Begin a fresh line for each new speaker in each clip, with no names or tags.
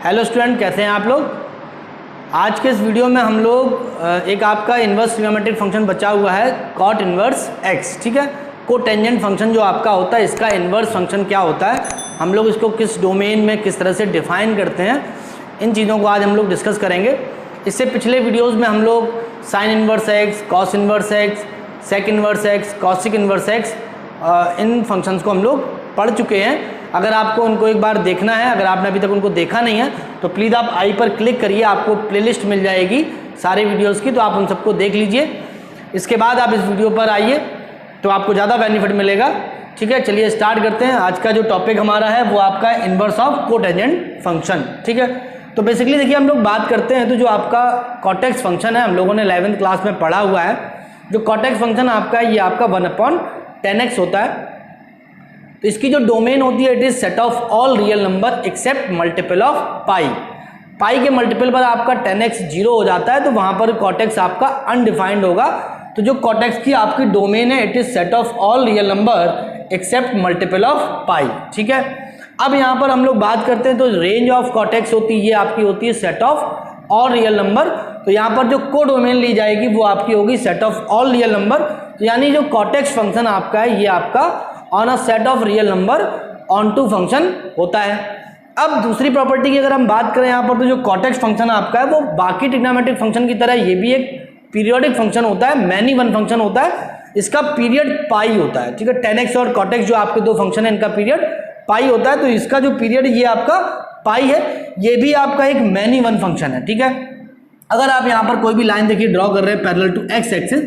Hello student, कैसे हैं आप लोग। आज के इस वीडियो में हम लोग एक आपका इन्वर्स ट्रिग्नोमेट्रिक फंक्शन बचा हुआ है कॉट इन्वर्स एक्स, ठीक है। कोटेंजेंट फंक्शन जो आपका होता है, इसका इन्वर्स फंक्शन क्या होता है, हम लोग इसको किस डोमेन में किस तरह से डिफाइन करते हैं, इन चीज़ों को आज हम लोग डिस्कस करेंगे। इससे पिछले वीडियोज़ में हम लोग sine inverse X, cos inverse X, sec inverse X, cosec inverse X, इन फंक्शंस को हम लोग पढ़ चुके हैं। अगर आपको उनको एक बार देखना है, अगर आपने अभी तक उनको देखा नहीं है तो प्लीज़ आप आई पर क्लिक करिए, आपको प्लेलिस्ट मिल जाएगी सारे वीडियोस की, तो आप उन सबको देख लीजिए। इसके बाद आप इस वीडियो पर आइए तो आपको ज़्यादा बेनिफिट मिलेगा, ठीक है। चलिए स्टार्ट करते हैं। आज का जो टॉपिक हमारा है वो आपका इन्वर्स ऑफ कोटेंजेंट फंक्शन, ठीक है। तो बेसिकली देखिए, हम लोग बात करते हैं तो जो आपका कॉटेक्स फंक्शन है, हम लोगों ने 11th क्लास में पढ़ा हुआ है। जो कॉटेक्स फंक्शन आपका है ये आपका 1/10x होता है। तो इसकी जो डोमेन होती है it is set of all real number except multiple of pi. Pi के मल्टीपल पर आपका 10x 0 हो जाता है, तो वहां पर कॉटेक्स आपका अनडिफाइंड होगा। तो जो कॉटेक्स की आपकी डोमेन है it is set of all real number except multiple of pi, ठीक है। अब यहाँ पर हम लोग बात करते हैं तो रेंज ऑफ कॉटेक्स होती है, ये आपकी होती है set of all real number. तो यहाँ पर जो को डोमेन ली जाएगी वो आपकी होगी set of all real number. तो यानी जो कॉटेक्स फंक्शन आपका है ये आपका on a set of real number onto function होता है। अब दूसरी प्रॉपर्टी की अगर हम बात करें यहाँ पर, तो जो कॉटेक्स फंक्शन आपका है वो बाकी ट्रिग्नोमेट्रिक फंक्शन की तरह ये भी एक पीरियोडिक फंक्शन होता है, मैनी वन फंक्शन होता है। इसका पीरियड पाई होता है, ठीक है। 10x और कॉटेक्स जो आपके दो फंक्शन है इनका पीरियड पाई होता है। तो इसका जो पीरियड ये आपका पाई है, ये भी आपका एक मैनी वन फंक्शन है, ठीक है। अगर आप यहाँ पर कोई भी लाइन देखिए ड्रॉ कर रहे हैं पैरेलल टू एक्स एक्सिस,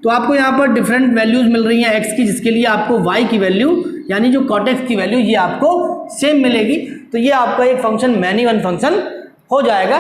तो आपको यहाँ पर डिफरेंट वैल्यूज मिल रही हैं एक्स की, जिसके लिए आपको वाई की वैल्यू यानी जो कॉटेक्स की वैल्यू ये आपको सेम मिलेगी। तो ये आपका एक फंक्शन मैनी वन फंक्शन हो जाएगा।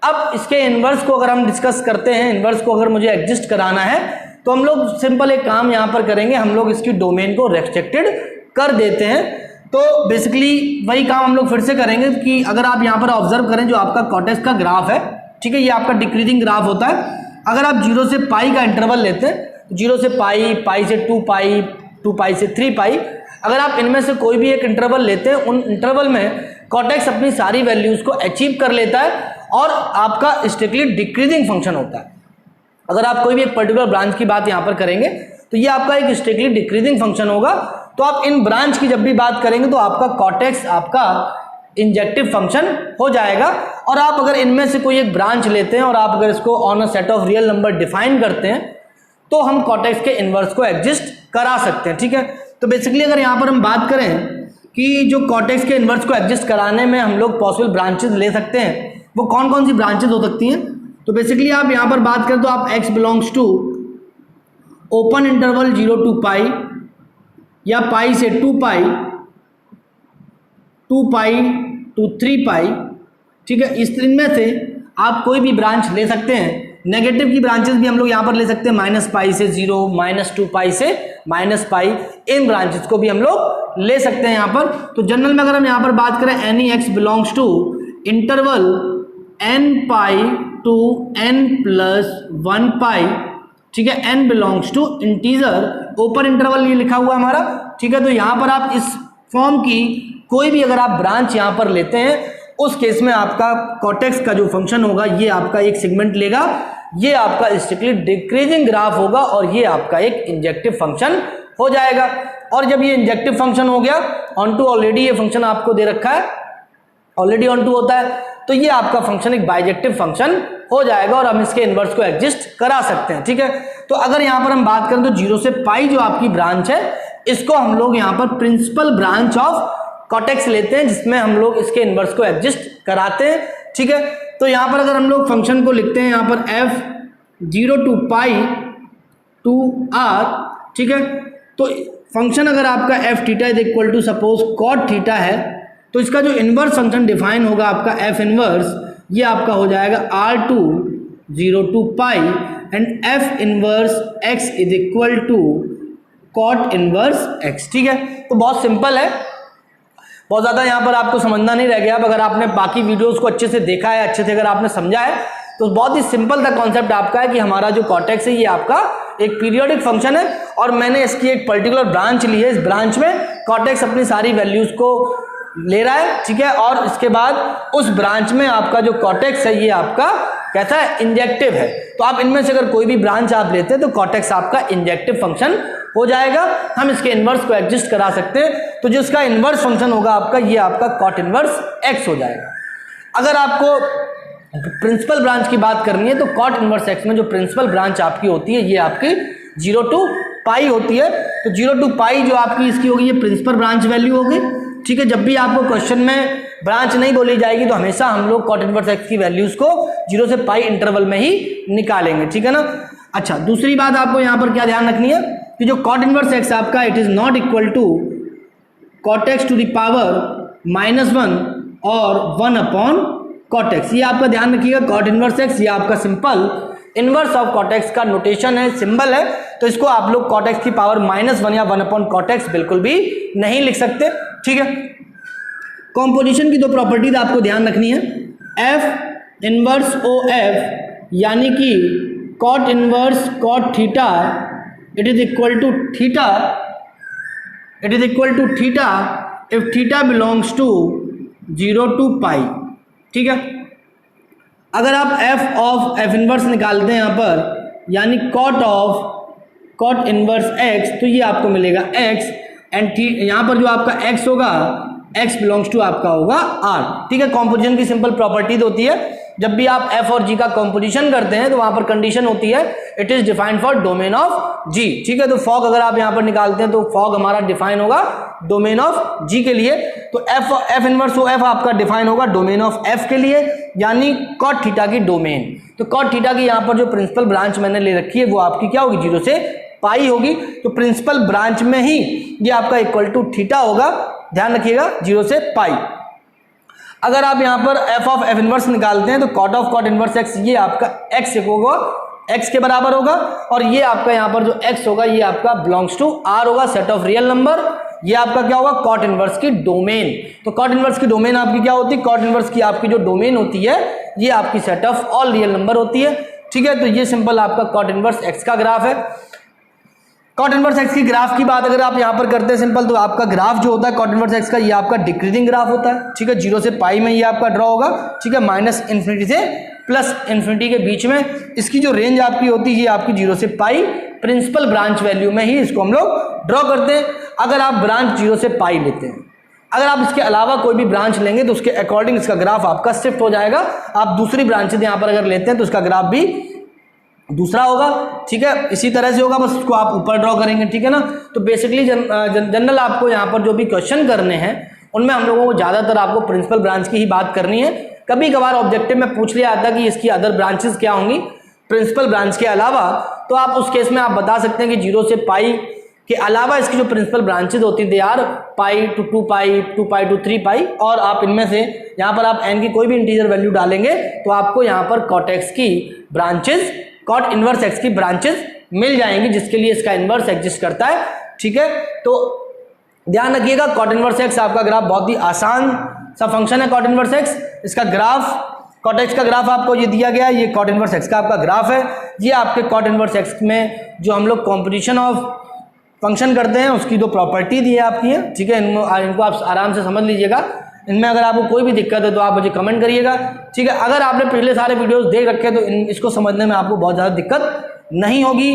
अब इसके इन्वर्स को अगर हम डिस्कस करते हैं, इन्वर्स को अगर मुझे एग्जिस्ट कराना है तो हम लोग सिंपल एक काम यहाँ पर करेंगे, हम लोग इसकी डोमेन को रेस्ट्रिक्टेड कर देते हैं। तो बेसिकली वही काम हम लोग फिर से करेंगे कि अगर आप यहाँ पर ऑब्जर्व करें जो आपका कॉटेक्स का ग्राफ है, ठीक है, ये आपका डिक्रीजिंग ग्राफ होता है। अगर आप 0 से पाई का इंटरवल लेते हैं, 0 से पाई, पाई से 2 पाई, 2 पाई से 3 पाई, अगर आप इनमें से कोई भी एक इंटरवल लेते हैं, उन इंटरवल में कॉटेक्स अपनी सारी वैल्यूज को अचीव कर लेता है और आपका स्ट्रिक्टली डिक्रीजिंग फंक्शन होता है। अगर आप कोई भी एक पर्टिकुलर ब्रांच की बात यहाँ पर करेंगे तो ये आपका एक स्ट्रिक्टली डिक्रीजिंग फंक्शन होगा। तो आप इन ब्रांच की जब भी बात करेंगे तो आपका कॉटेक्स आपका इंजेक्टिव फंक्शन हो जाएगा। और आप अगर इनमें से कोई एक ब्रांच लेते हैं और आप अगर इसको on a set of real number define करते हैं तो हम कॉटेक्स के इन्वर्स को एग्जिस्ट करा सकते हैं, ठीक है। तो बेसिकली अगर यहाँ पर हम बात करें कि जो कॉटेक्स के इन्वर्स को एग्जिस्ट कराने में हम लोग पॉसिबल ब्रांचेस ले सकते हैं, वो कौन कौन सी ब्रांचेस हो सकती हैं। तो बेसिकली आप यहाँ पर बात करें तो आप x belongs to open interval 0 to pi या पाई से 2 पाई, 2 पाई to 3 पाई, ठीक है, इस इनमें से आप कोई भी ब्रांच ले सकते हैं। नेगेटिव की ब्रांचेस भी हम लोग यहाँ पर ले सकते हैं, -पाई से 0, -2 पाई से -पाई, इन ब्रांचेस को भी हम लोग ले सकते हैं यहाँ पर। तो जनरल में अगर हम यहाँ पर बात करें any x belongs to interval n pi to n+1 pi, ठीक है, n belongs to integer, open interval ये लिखा हुआ हमारा, ठीक है। तो यहाँ पर आप इस फॉर्म की कोई भी अगर आप ब्रांच यहाँ पर लेते हैं, उस केस में आपका कॉटेक्स का जो फंक्शन होगा ये आपका एक सेगमेंट लेगा, ये आपका स्ट्रिक्टली डिक्रीजिंग ग्राफ होगा और ये आपका एक इंजेक्टिव फंक्शन हो जाएगा। और जब ये इंजेक्टिव फंक्शन हो गया, ऑन टू ऑलरेडी ये फंक्शन आपको दे रखा है, ऑलरेडी ऑन टू होता है, तो ये आपका फंक्शन एक बाइजेक्टिव फंक्शन हो जाएगा और हम इसके इन्वर्स को एग्जिस्ट करा सकते हैं, ठीक है। तो अगर यहाँ पर हम बात करें तो 0 से पाई जो आपकी ब्रांच है, इसको हम लोग यहाँ पर प्रिंसिपल ब्रांच ऑफ कॉटेक्स लेते हैं, जिसमें हम लोग इसके इन्वर्स को एग्जिस्ट कराते हैं, ठीक है। तो यहाँ पर अगर हम लोग फंक्शन को लिखते हैं यहाँ पर f 0 to pi to r, ठीक है। तो फंक्शन अगर आपका f theta is equal to suppose cot theta है, तो इसका जो इन्वर्स फंक्शन डिफाइन होगा आपका f इन्वर्स, ये आपका हो जाएगा r2 0 to pi and f inverse x is equal to cot inverse x, ठीक है। तो बहुत सिंपल है, बहुत ज़्यादा यहाँ पर आपको समझना नहीं रह गया। अब अगर आपने बाकी वीडियोस को अच्छे से देखा है, अच्छे से अगर आपने समझा है, तो बहुत ही सिंपल सा कॉन्सेप्ट आपका है कि हमारा जो कॉटेक्स है ये आपका एक पीरियोडिक फंक्शन है और मैंने इसकी एक पर्टिकुलर ब्रांच ली है। इस ब्रांच में कॉटेक्स अपनी सारी वैल्यूज को ले रहा है, ठीक है। और इसके बाद उस ब्रांच में आपका जो कॉर्टेक्स है ये आपका कैसा है, इंजेक्टिव है। तो आप इनमें से अगर कोई भी ब्रांच आप लेते हैं तो कॉर्टेक्स आपका इंजेक्टिव फंक्शन हो जाएगा। हम इसके इनवर्स को एडजस्ट करा सकते हैं, तो जो इसका इनवर्स फंक्शन होगा आपका, ये आपका कॉट इनवर्स एक्स हो जाएगा। अगर आपको प्रिंसिपल ब्रांच की बात करनी है तो कॉट इनवर्स एक्स में जो प्रिंसिपल ब्रांच आपकी होती है ये आपकी 0 to पाई होती है। तो 0 to पाई जो आपकी इसकी होगी ये प्रिंसिपल ब्रांच वैल्यू होगी, ठीक है। जब भी आपको क्वेश्चन में ब्रांच नहीं बोली जाएगी तो हमेशा हम लोग कॉट इनवर्स एक्स की वैल्यूज को 0 से पाई इंटरवल में ही निकालेंगे, ठीक है ना। अच्छा, दूसरी बात आपको यहाँ पर क्या ध्यान रखनी है कि जो कॉट इनवर्स एक्स आपका it is not equal to cot x to the power -1 और 1 अपॉन कॉट एक्स। ये आपका ध्यान रखिएगा, कॉट इनवर्स एक्स ये आपका simple inverse of cot x का नोटेशन है, सिंबल है। तो इसको आप लोग कॉट एक्स की पावर -1 या 1 अपॉन कॉट एक्स बिल्कुल भी नहीं लिख सकते, ठीक है। कॉम्पोजिशन की दो प्रॉपर्टीज आपको ध्यान रखनी है। एफ इनवर्स ओ एफ यानी कि cot inverse cot theta it is equal to theta if theta belongs to 0 to pi, ठीक है। अगर आप एफ ऑफ एफ इनवर्स निकालते हैं यहाँ पर, यानी cot of cot inverse x, तो ये आपको मिलेगा एक्स एंड यहाँ पर जो आपका एक्स होगा x बिलोंग्स टू आपका होगा r, ठीक है। कॉम्पोजिशन की सिंपल प्रॉपर्टीज होती है, जब भी आप f और g का कॉम्पोजिशन करते हैं तो वहां पर कंडीशन होती है it is defined for domain of g, ठीक है। तो फॉग अगर आप यहां पर निकालते हैं तो फॉग हमारा डिफाइन होगा डोमेन ऑफ g के लिए। तो f इनवर्स ओ f आपका डिफाइन होगा डोमेन ऑफ f के लिए, यानी कॉट थीटा की डोमेन। तो कॉट थीटा की यहाँ पर जो प्रिंसिपल ब्रांच मैंने ले रखी है वो आपकी क्या होगी, 0 से पाई होगी। तो प्रिंसिपल ब्रांच में ही ये आपका इक्वल टू थीटा होगा, ध्यान रखिएगा 0 से पाई। अगर आप यहां पर f ऑफ f इनवर्स निकालते हैं तो cot of cot inverse x ये आपका x होगा, x के बराबर होगा। और ये आपका यहां पर जो x होगा ये आपका बिलोंग्स टू r होगा, सेट ऑफ रियल नंबर। ये आपका क्या होगा, कॉट इनवर्स की डोमेन। तो कॉट इनवर्स की डोमेन आपकी क्या होती है, कॉट इनवर्स की आपकी जो डोमेन होती है ये आपकी set of all real number होती है, ठीक है। तो ये सिंपल आपका कॉट इनवर्स x का ग्राफ है। कॉट इनवर्स एक्स की ग्राफ की बात अगर आप यहाँ पर करते हैं सिंपल, तो आपका ग्राफ जो होता है कॉट इनवर्स एक्स का ये आपका डिक्रीजिंग ग्राफ होता है, ठीक है। 0 से पाई में ये आपका ड्रॉ होगा, ठीक है। -∞ से +∞ के बीच में इसकी जो रेंज आपकी होती है ये आपकी 0 से पाई प्रिंसिपल ब्रांच वैल्यू में ही इसको हम लोग ड्रॉ करते हैं। अगर आप ब्रांच 0 से पाई लेते हैं, अगर आप इसके अलावा कोई भी ब्रांच लेंगे तो उसके अकॉर्डिंग इसका ग्राफ आपका शिफ्ट हो जाएगा। आप दूसरी ब्रांचेज यहाँ पर अगर लेते हैं तो उसका ग्राफ भी दूसरा होगा, ठीक है। इसी तरह से होगा, बस उसको आप ऊपर ड्रॉ करेंगे, ठीक है ना। तो बेसिकली जनरल आपको यहाँ पर जो भी क्वेश्चन करने हैं उनमें हम लोगों को ज़्यादातर आपको प्रिंसिपल ब्रांच की ही बात करनी है। कभी कभार ऑब्जेक्टिव में पूछ लिया आता है कि इसकी अदर ब्रांचेस क्या होंगी प्रिंसिपल ब्रांच के अलावा, तो आप उस केस में आप बता सकते हैं कि 0 से पाई के अलावा इसकी जो प्रिंसिपल ब्रांचेज होती है they are pi to 2 pi, 2 pi to 3 pi. और आप इनमें से यहाँ पर आप n की कोई भी इंटीजर वैल्यू डालेंगे तो आपको यहाँ पर कॉट एक्स की ब्रांचेज, कॉट इनवर्स एक्स की ब्रांचेस मिल जाएंगी, जिसके लिए इसका इनवर्स एग्जिस्ट करता है, ठीक है। तो ध्यान रखिएगा कॉट इनवर्स एक्स आपका ग्राफ बहुत ही आसान सा फंक्शन है। कॉट इनवर्स एक्स, इसका ग्राफ कॉट एक्स का ग्राफ आपको ये दिया गया है, ये कॉट इनवर्स एक्स का आपका ग्राफ है। ये आपके कॉट इनवर्स एक्स में जो हम लोग कॉम्पोजिशन ऑफ फंक्शन करते हैं उसकी दो प्रॉपर्टी दी है आपकी है, ठीक है। इनको आप आराम से समझ लीजिएगा। इनमें अगर आपको कोई भी दिक्कत है तो आप मुझे कमेंट करिएगा, ठीक है। अगर आपने पिछले सारे वीडियोस देख रखे तो इसको समझने में आपको बहुत ज़्यादा दिक्कत नहीं होगी।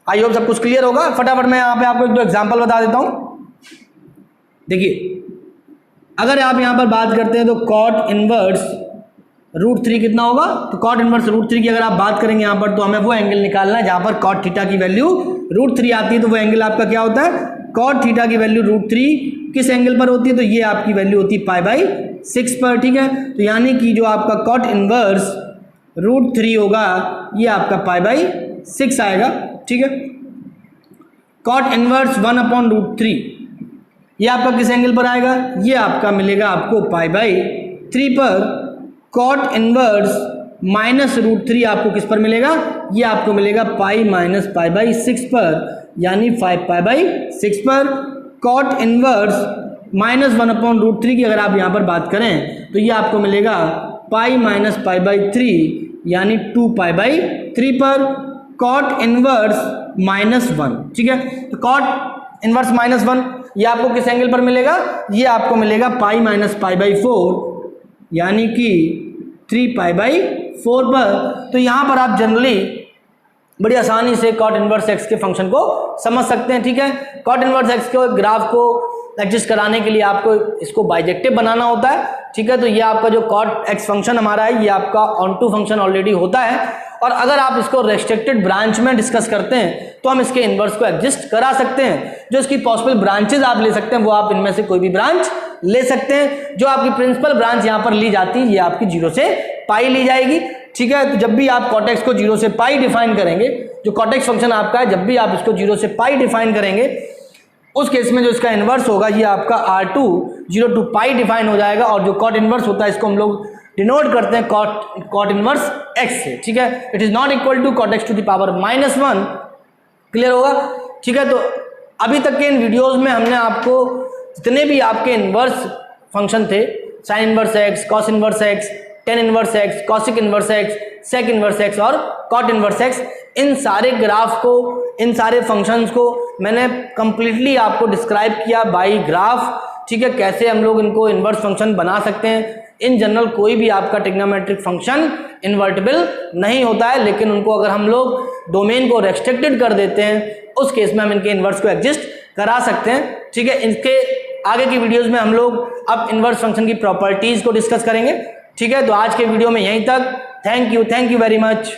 आई होप सब कुछ क्लियर होगा। फटाफट मैं यहाँ पे आपको एक दो एग्जांपल बता देता हूँ। देखिए, अगर आप यहाँ पर बात करते हैं तो कॉट इनवर्स √3 कितना होगा, तो कॉट इनवर्स √3 की अगर आप बात करेंगे यहाँ पर तो हमें वो एंगल निकालना है जहाँ पर कॉट थीटा की वैल्यू √3 आती है। तो वो एंगल आपका क्या होता है, कॉट थीटा की वैल्यू √3 किस एंगल पर होती है, तो ये आपकी वैल्यू होती है π/6 पर, ठीक है। तो यानी कि जो आपका कॉट इनवर्स √3 होगा ये आपका π/6 आएगा, ठीक है। कॉट इनवर्स 1/√3 ये आपका किस एंगल पर आएगा, ये आपका मिलेगा आपको π/3 पर। कॉट इनवर्स -√3 आपको किस पर मिलेगा, ये आपको मिलेगा π-π/6 पर, यानी 5π/6 पर। कॉट इनवर्स -1/√3 की अगर आप यहाँ पर बात करें तो ये आपको मिलेगा π-π/3 यानी 2π/3 पर। कॉट इनवर्स -1, ठीक है। तो कॉट इनवर्स -1, ये आपको किस एंगल पर मिलेगा, ये आपको मिलेगा पाई माइनस पाई बाई 4 यानी कि 3 पाई बाई 4 पर। तो यहाँ पर आप जनरली बड़ी आसानी से कॉट इनवर्स एक्स के फंक्शन को समझ सकते हैं। ठीक है, कॉट इनवर्स एक्स के ग्राफ को एडजस्ट कराने के लिए आपको इसको बाइजेक्टिव बनाना होता है। ठीक है, तो ये आपका जो कॉट एक्स फंक्शन हमारा है, ये आपका ऑन टू फंक्शन ऑलरेडी होता है, और अगर आप इसको रेस्ट्रिक्टेड ब्रांच में डिस्कस करते हैं तो हम इसके इनवर्स को एडजस्ट करा सकते हैं। जो इसकी पॉसिबल ब्रांचेज आप ले सकते हैं वो आप इनमें से कोई भी ब्रांच ले सकते हैं। जो आपकी प्रिंसिपल ब्रांच यहाँ पर ली जाती है, ये आपकी 0 से पाई ली जाएगी। ठीक है, तो जब भी आप कॉट एक्स को 0 से पाई डिफाइन करेंगे, जो कॉट एक्स फंक्शन आपका है, जब भी आप इसको 0 से पाई डिफाइन करेंगे, उस केस में जो इसका इनवर्स होगा ये आपका R2 0 to पाई डिफाइन हो जाएगा, और जो कॉट इनवर्स होता है इसको हम लोग डिनोट करते हैं कॉट इनवर्स एक्स से। ठीक है, it is not equal to cot x to the power -1। Clear होगा? ठीक है, तो अभी तक के इन वीडियोस में हमने आपको जितने भी आपके इनवर्स फंक्शन थे, sine inverse x, cos inverse x, tan inverse x, cosec inverse x, sec inverse x और कॉट इनवर्स एक्स, इन सारे ग्राफ को, इन सारे फंक्शंस को मैंने कंप्लीटली आपको डिस्क्राइब किया बाय ग्राफ। ठीक है, कैसे हम लोग इनको इनवर्स फंक्शन बना सकते हैं। इन जनरल कोई भी आपका ट्रिग्नोमेट्रिक फंक्शन इन्वर्टिबल नहीं होता है, लेकिन उनको अगर हम लोग डोमेन को रेस्ट्रिक्टेड कर देते हैं, उस केस में हम इनके इनवर्स को एडजस्ट करा सकते हैं। ठीक है, इनके आगे की वीडियोस में हम लोग अब इनवर्स फंक्शन की प्रॉपर्टीज को डिस्कस करेंगे। ठीक है, तो आज के वीडियो में यहीं तक। Thank you very much.